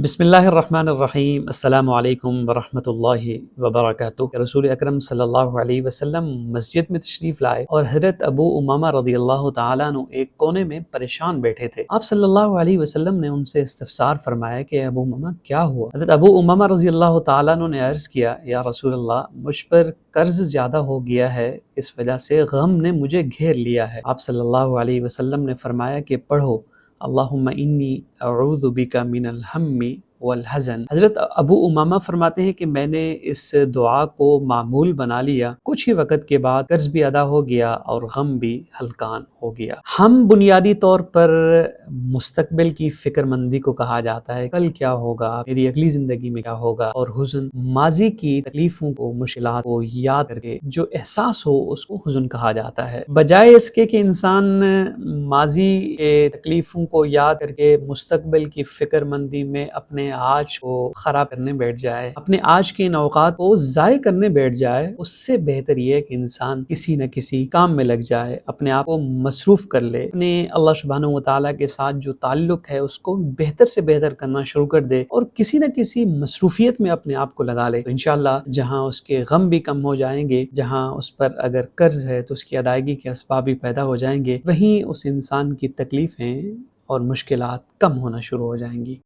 بسم اللہ الرحمن الرحیم۔ السلام علیکم ورحمۃ اللہ وبرکاتہ۔ رسول اکرم صلی اللہ علیہ وسلم مسجد میں تشریف لائے اور حضرت ابو امامہ رضی اللہ تعالیٰ عنہ ایک کونے میں پریشان بیٹھے تھے۔ آپ صلی اللہ علیہ وسلم نے ان سے استفسار فرمایا کہ ابو امامہ کیا ہوا؟ حضرت ابو امامہ رضی اللہ تعالیٰ عنہ نے عرض کیا، یا رسول اللہ، مجھ پر قرض زیادہ ہو گیا ہے، اس وجہ سے غم نے مجھے گھیر لیا ہے۔ آپ صلی اللہ علیہ وسلم نے فرمایا کہ پڑھو اللہم انی اعوذ بک من الہم والحزن۔ حضرت ابو امامہ فرماتے ہیں کہ میں نے اس دعا کو معمول بنا لیا، کچھ ہی وقت کے بعد قرض بھی ادا ہو گیا اور غم بھی ہلکان ہو گیا۔ ہم بنیادی طور پر مستقبل کی فکر مندی کو کہا جاتا ہے، کل کیا ہوگا، میری اگلی زندگی میں کیا ہوگا، اور حزن ماضی کی تکلیفوں کو، مشکلات کو یاد کر کے جو احساس ہو اس کو حزن کہا جاتا ہے۔ بجائے اس کے کہ انسان ماضی کے تکلیفوں کو یاد کر کے مستقبل کی فکر مندی میں اپنے آج کو خراب کرنے بیٹھ جائے، اپنے آج کے ان اوقات کو ضائع کرنے بیٹھ جائے، اس سے بہتر یہ ہے کہ انسان کسی نہ کسی کام میں لگ جائے، اپنے آپ کو مصروف کر لے، اپنے اللہ سبحانہ و تعالیٰ کے ساتھ جو تعلق ہے اس کو بہتر سے بہتر کرنا شروع کر دے اور کسی نہ کسی مصروفیت میں اپنے آپ کو لگا لے، تو انشاءاللہ جہاں اس کے غم بھی کم ہو جائیں گے، جہاں اس پر اگر قرض ہے تو اس کی ادائیگی کے اسباب بھی پیدا ہو جائیں گے، وہیں اس انسان کی تکلیفیں اور مشکلات کم ہونا شروع ہو جائیں گی۔